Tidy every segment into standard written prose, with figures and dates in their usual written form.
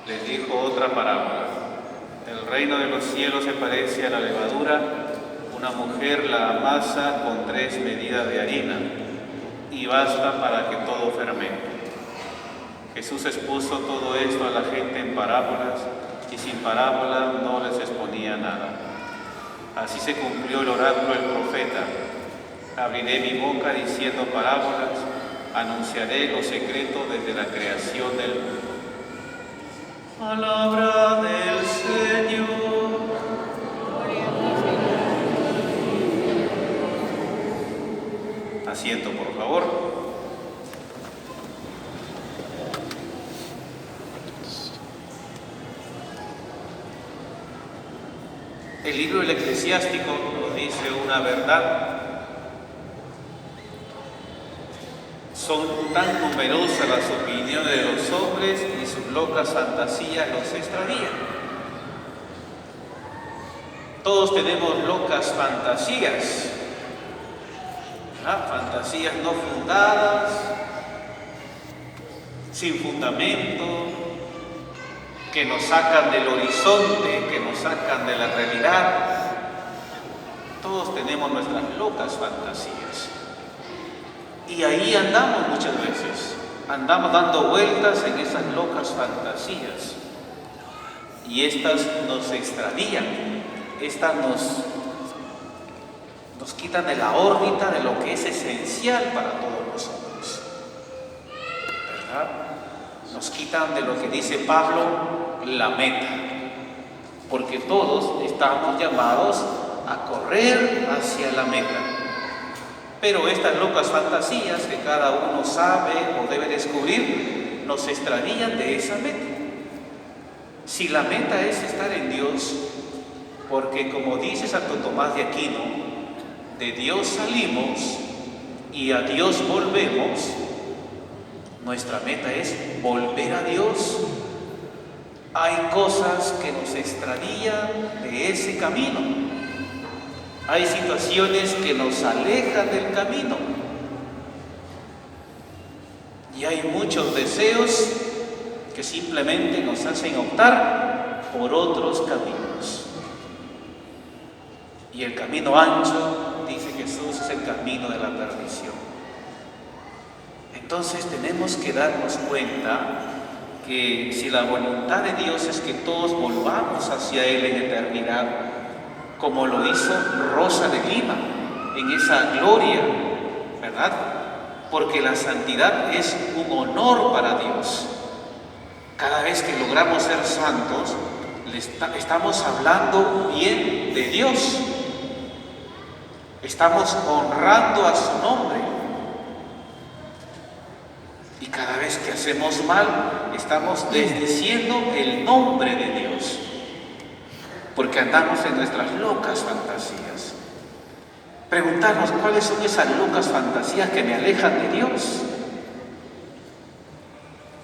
les dijo otra parábola. El reino de los cielos se parece a la levadura. Una mujer la amasa con 3 medidas de harina y basta para que todo fermente. Jesús expuso todo esto a la gente en parábolas y sin parábola no les exponía nada. Así se cumplió el oráculo del profeta: abriré mi boca diciendo parábolas, anunciaré los secretos desde la creación del mundo. Palabra del Señor. Asiento, por favor. El libro del Eclesiástico nos dice una verdad. Son tan numerosas las opiniones de los hombres y sus locas fantasías los extravían. Todos tenemos locas fantasías, fantasías no fundadas, sin fundamento, que nos sacan del horizonte, que nos sacan de la realidad. Todos tenemos nuestras locas fantasías. Y ahí andamos muchas veces, andamos dando vueltas en esas locas fantasías. Y estas nos extravían, estas nos quitan de la órbita de lo que es esencial para todos nosotros, ¿verdad? Nos quitan de lo que dice Pablo, la meta, porque todos estamos llamados a correr hacia la meta. Pero estas locas fantasías que cada uno sabe o debe descubrir, nos extravían de esa meta. Si la meta es estar en Dios, porque como dice Santo Tomás de Aquino, de Dios salimos y a Dios volvemos, nuestra meta es volver a Dios. Hay cosas que nos extravían de ese camino. Hay situaciones que nos alejan del camino. Y hay muchos deseos que simplemente nos hacen optar por otros caminos. Y el camino ancho, dice Jesús, es el camino de la perdición. Entonces tenemos que darnos cuenta que si la voluntad de Dios es que todos volvamos hacia Él en eternidad, como lo hizo Rosa de Lima, en esa gloria, ¿verdad? Porque la santidad es un honor para Dios. Cada vez que logramos ser santos, estamos hablando bien de Dios. Estamos honrando a su nombre. Y cada vez que hacemos mal, estamos desdiciendo el nombre de Dios. Porque andamos en nuestras locas fantasías. Preguntarnos cuáles son esas locas fantasías que me alejan de Dios,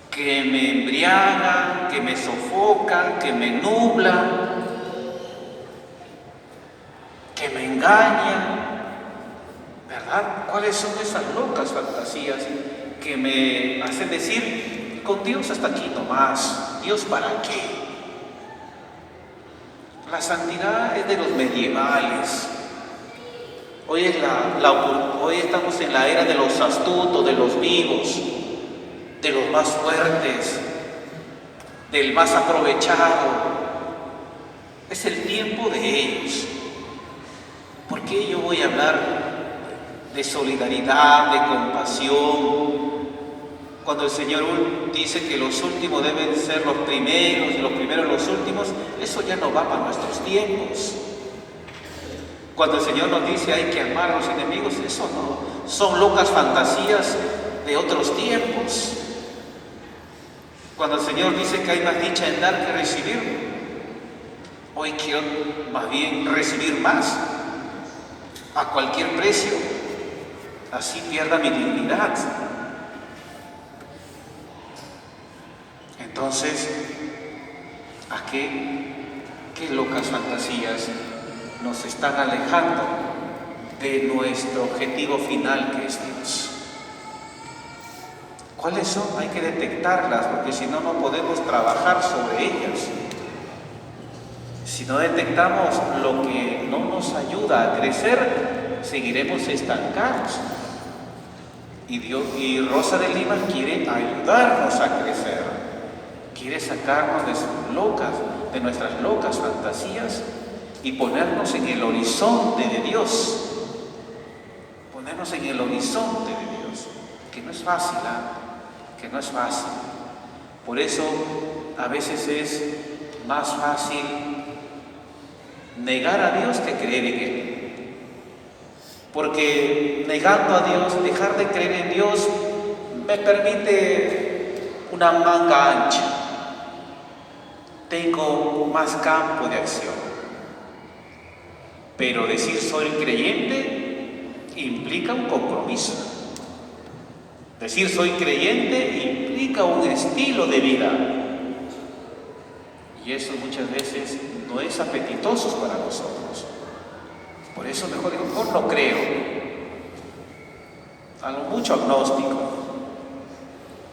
que me embriagan, que me sofocan, que me nublan, que me engañan, ¿verdad? ¿Cuáles son esas locas fantasías que me hacen decir, con Dios hasta aquí nomás, Dios para qué? La santidad es de los medievales. Hoy estamos en la era de los astutos, de los vivos, de los más fuertes, del más aprovechado. Es el tiempo de ellos. ¿Por qué yo voy a hablar de solidaridad, de compasión, cuando el Señor dice que los últimos deben ser los primeros y los primeros los últimos? Eso ya no va para nuestros tiempos. Cuando el Señor nos dice hay que amar a los enemigos, eso no, son locas fantasías de otros tiempos. Cuando el Señor dice que hay más dicha en dar que recibir, hoy quiero más bien recibir más, a cualquier precio, así pierda mi dignidad. Entonces, ¿a qué locas fantasías nos están alejando de nuestro objetivo final, que es Dios? ¿Cuáles son? Hay que detectarlas, porque si no, no podemos trabajar sobre ellas. Si no detectamos lo que no nos ayuda a crecer, seguiremos estancados. Y Rosa de Lima quiere ayudarnos a crecer, quiere sacarnos de nuestras locas fantasías y ponernos en el horizonte de Dios. Ponernos en el horizonte de Dios, que no es fácil, que no es fácil. Por eso a veces es más fácil negar a Dios que creer en Él. Porque negando a Dios, dejar de creer en Dios, me permite una manga ancha. Tengo más campo de acción. Pero decir soy creyente implica un compromiso. Decir soy creyente implica un estilo de vida. Y eso muchas veces no es apetitoso para nosotros. Por eso mejor no creo. A lo mucho agnóstico.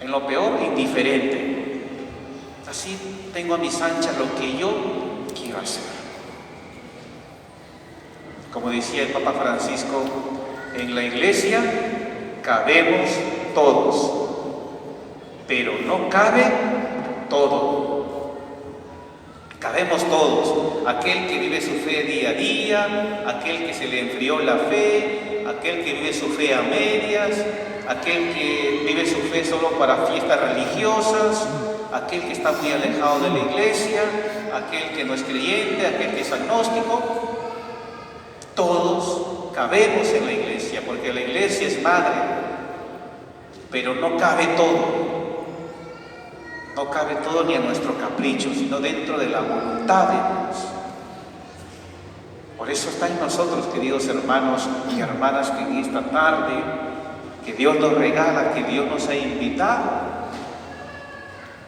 En lo peor, indiferente. Así tengo a mis anchas lo que yo quiero hacer. Como decía el Papa Francisco, en la iglesia cabemos todos, pero no cabe todo. Cabemos todos, aquel que vive su fe día a día, aquel que se le enfrió la fe, aquel que vive su fe a medias, aquel que vive su fe solo para fiestas religiosas, aquel que está muy alejado de la iglesia, aquel que no es creyente, aquel que es agnóstico. Todos cabemos en la iglesia, porque la iglesia es madre, pero no cabe todo. No cabe todo ni a nuestro capricho, sino dentro de la voluntad de Dios. Por eso está en nosotros, queridos hermanos y hermanas, que en esta tarde, que Dios nos regala, que Dios nos ha invitado.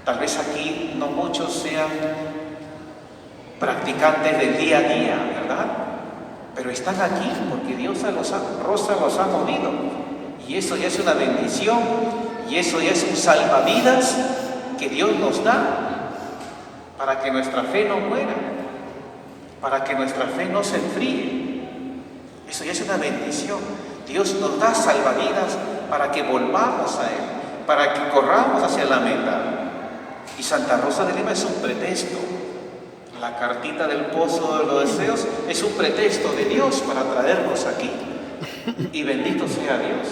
Tal vez aquí no muchos sean practicantes del día a día, ¿verdad? Pero están aquí porque Rosa los ha movido. Y eso ya es una bendición, y eso ya es un salvavidas que Dios nos da para que nuestra fe no muera, para que nuestra fe no se enfríe. Eso ya es una bendición. Dios nos da salvavidas para que volvamos a Él, para que corramos hacia la meta. Y Santa Rosa de Lima es un pretexto. La cartita del pozo de los deseos es un pretexto de Dios para traernos aquí. Y bendito sea Dios.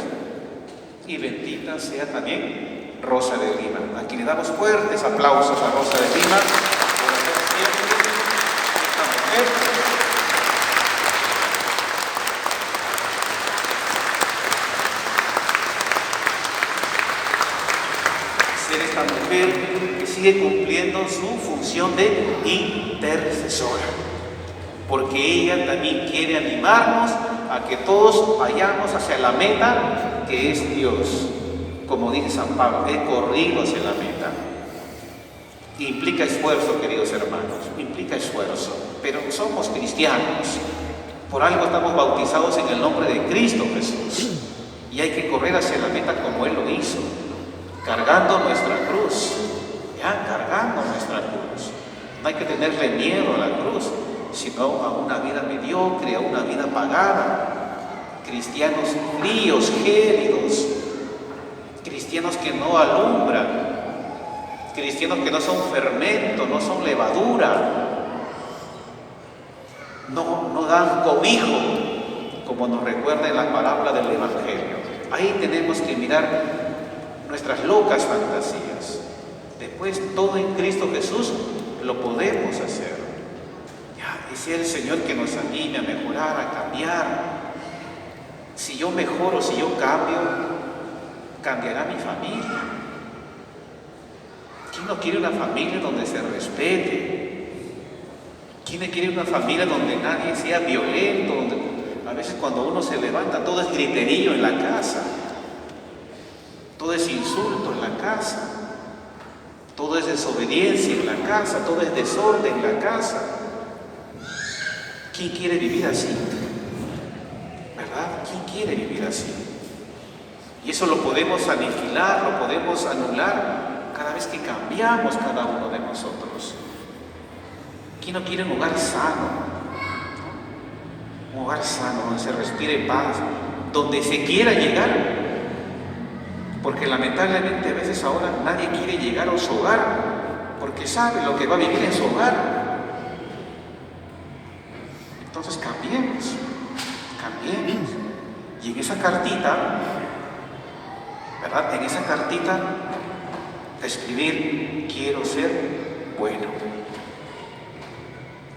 Y bendita sea también Rosa de Lima. Aquí le damos fuertes aplausos a Rosa de Lima por hacer siempre esta mujer. Ser esta mujer que sigue cumpliendo su función de intercesora. Porque ella también quiere animarnos a que todos vayamos hacia la meta que es Dios. Como dice San Pablo, he corrido hacia la meta. Implica esfuerzo, queridos hermanos, implica esfuerzo, pero somos cristianos. Por algo estamos bautizados en el nombre de Cristo Jesús. Y hay que correr hacia la meta como Él lo hizo, cargando nuestra cruz, cargando nuestra cruz. No hay que tenerle miedo a la cruz, sino a una vida mediocre, a una vida pagada. Cristianos fríos, gélidos, cristianos que no alumbran, cristianos que no son fermento, no son levadura, no dan cobijo, como nos recuerda en la parábola del Evangelio. Ahí tenemos que mirar nuestras locas fantasías. Después, todo en Cristo Jesús lo podemos hacer. Y sea el Señor que nos anime a mejorar, a cambiar. Si yo mejoro, si yo cambio, cambiará mi familia. ¿Quién no quiere una familia donde se respete? ¿Quién quiere una familia donde nadie sea violento? Donde a veces cuando uno se levanta todo es griterío en la casa, todo es insulto en la casa, todo es desobediencia en la casa, todo es desorden en la casa. ¿Quién quiere vivir así? ¿Verdad? ¿Quién quiere vivir así? Y eso lo podemos aniquilar, lo podemos anular cada vez que cambiamos cada uno de nosotros. ¿Quién no quiere un hogar sano? Un hogar sano, donde se respire paz, donde se quiera llegar. Porque lamentablemente a veces ahora nadie quiere llegar a su hogar, porque sabe lo que va a vivir en su hogar. Entonces cambiemos. Y en esa cartita, ¿verdad? En esa cartita, escribir: quiero ser bueno.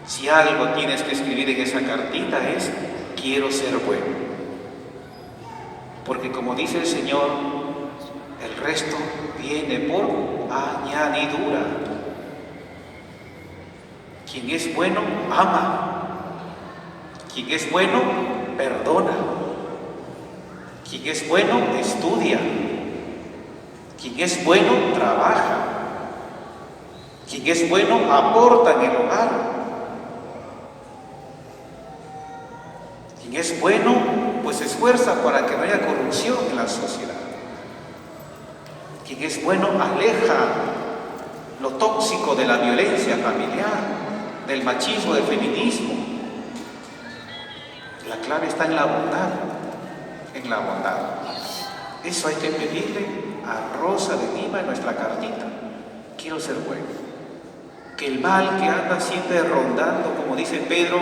Si algo tienes que escribir en esa cartita es: quiero ser bueno. Porque como dice el Señor, el resto viene por añadidura. Quien es bueno, ama. Quien es bueno, perdona. Quien es bueno, estudia. Quien es bueno, trabaja. Quien es bueno, aporta en el hogar. Quien es bueno, pues se esfuerza para que no haya corrupción en la sociedad. Quien es bueno, aleja lo tóxico de la violencia familiar, del machismo, del feminismo. La clave está en la bondad, en la bondad. Eso hay que pedirle a Rosa de Lima en nuestra cartita: quiero ser bueno. Que el mal que anda siempre rondando, como dice Pedro,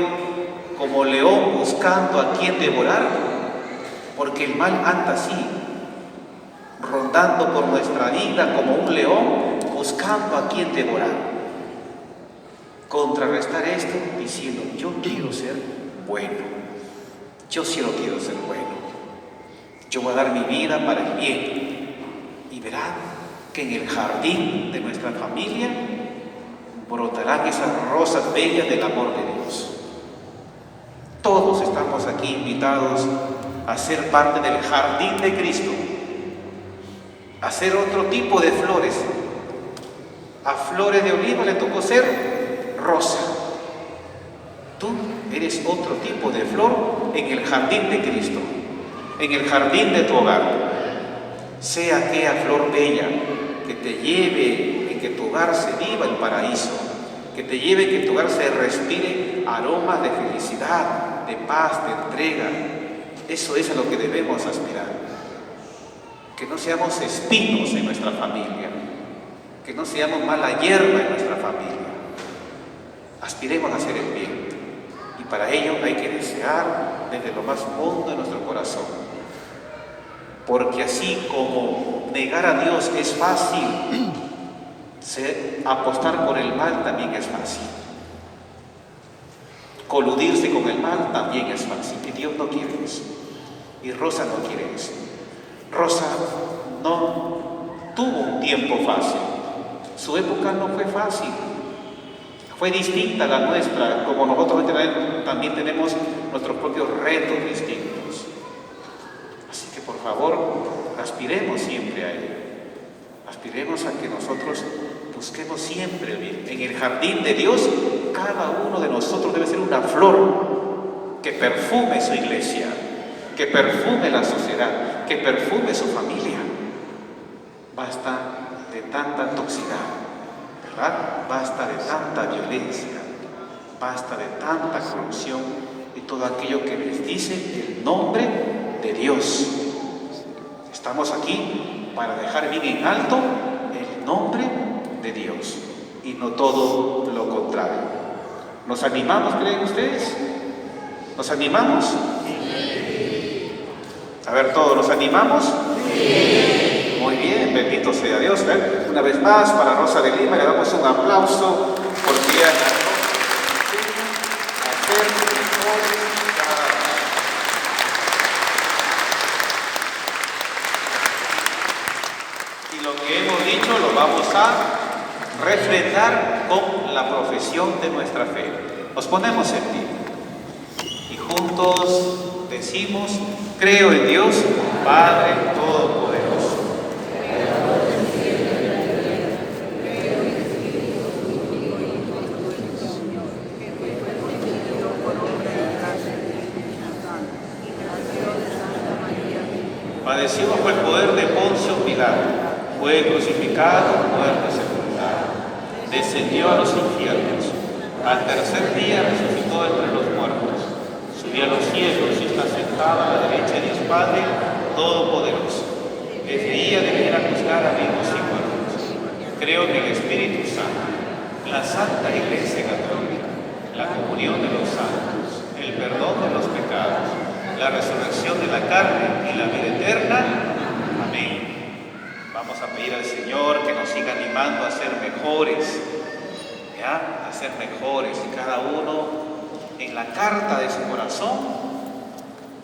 como león buscando a quien devorar, porque el mal anda así, rondando por nuestra vida como un león buscando a quien devorar. Contrarrestar esto diciendo: yo quiero ser bueno. Yo sí lo quiero ser bueno. Yo voy a dar mi vida para el bien. Y verán que en el jardín de nuestra familia brotarán esas rosas bellas del amor de Dios. Todos estamos aquí invitados a ser parte del jardín de Cristo, a ser otro tipo de flores. A Flores de Oliva le tocó ser rosa. Tú eres otro tipo de flor en el jardín de Cristo, en el jardín de tu hogar. Sea aquella flor bella que te lleve en que tu hogar se viva el paraíso, que te lleve en que tu hogar se respire aromas de felicidad, de paz, de entrega. Eso es a lo que debemos aspirar. Que no seamos espinos en nuestra familia, que no seamos mala hierba en nuestra familia. Aspiremos a hacer el bien. Y para ello hay que desear desde lo más hondo de nuestro corazón. Porque así como negar a Dios es fácil, apostar por el mal también es fácil. Coludirse con el mal también es fácil. Y Dios no quiere eso. Y Rosa no quiere eso. Rosa no tuvo un tiempo fácil. Su época no fue fácil. Fue distinta a la nuestra, como nosotros también tenemos nuestros propios retos distintos. Así que por favor, aspiremos siempre a Él. Aspiremos a que nosotros busquemos siempre el bien. En el jardín de Dios, cada uno de nosotros debe ser una flor que perfume su iglesia, que perfume la sociedad, que perfume su familia. Basta de tanta toxicidad, ¿verdad? Basta de tanta violencia, basta de tanta corrupción y todo aquello que les dice el nombre de Dios. Estamos aquí para dejar bien en alto el nombre de Dios y no todo lo contrario. ¿Nos animamos, creen ustedes? ¿Nos animamos? Sí. A ver, ¿todos nos animamos? Sí. Muy bien, bendito sea Dios. Una vez más, para Rosa de Lima le damos un aplauso porque ella ganó hacer mejores cada día. Y lo que hemos dicho lo vamos a refrendar con la profesión de nuestra fe. Nos ponemos en pie y juntos decimos: creo en Dios, Padre Todopoderoso. Padecimos bajo el poder de Poncio Pilato, fue crucificado, muerto y sepultado. Descendió a los infiernos. Al tercer día resucitó entre los muertos. Subió a los cielos y está sentado a la derecha de Dios Padre Todopoderoso. Desde ahí ha de venir a juzgar a vivos y muertos. Creo en el Espíritu Santo, la Santa Iglesia Católica, la comunión de los santos, el perdón de los pecados, la resurrección de la carne y la vida eterna. Amén. Vamos a pedir al Señor que nos siga animando a ser mejores, ¿ya? A ser mejores, y cada uno en la carta de su corazón,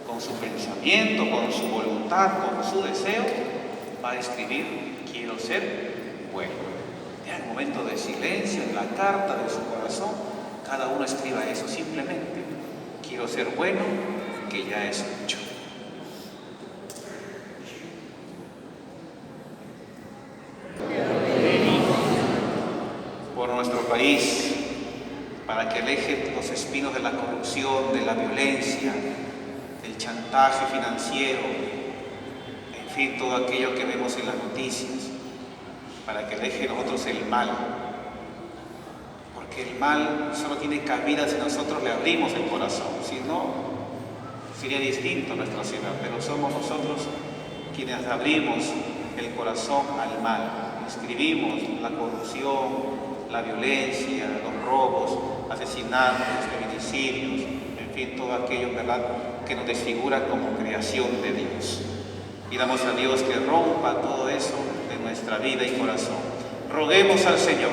con su pensamiento, con su voluntad, con su deseo, va a escribir: quiero ser bueno. Ya en momento de silencio, en la carta de su corazón, cada uno escriba eso, simplemente: quiero ser bueno, que ya es mucho. Por nuestro país, para que aleje los espinos de la corrupción, de la violencia, del chantaje financiero, en fin, todo aquello que vemos en las noticias, para que aleje de nosotros el mal. Porque el mal solo tiene cabida si nosotros le abrimos el corazón, si no, sería distinto nuestra ciudad, pero somos nosotros quienes abrimos el corazón al mal. Escribimos la corrupción, la violencia, los robos, asesinatos, feminicidios, en fin, todo aquello, ¿verdad?, que nos desfigura como creación de Dios. Pidamos a Dios que rompa todo eso de nuestra vida y corazón. Roguemos al Señor.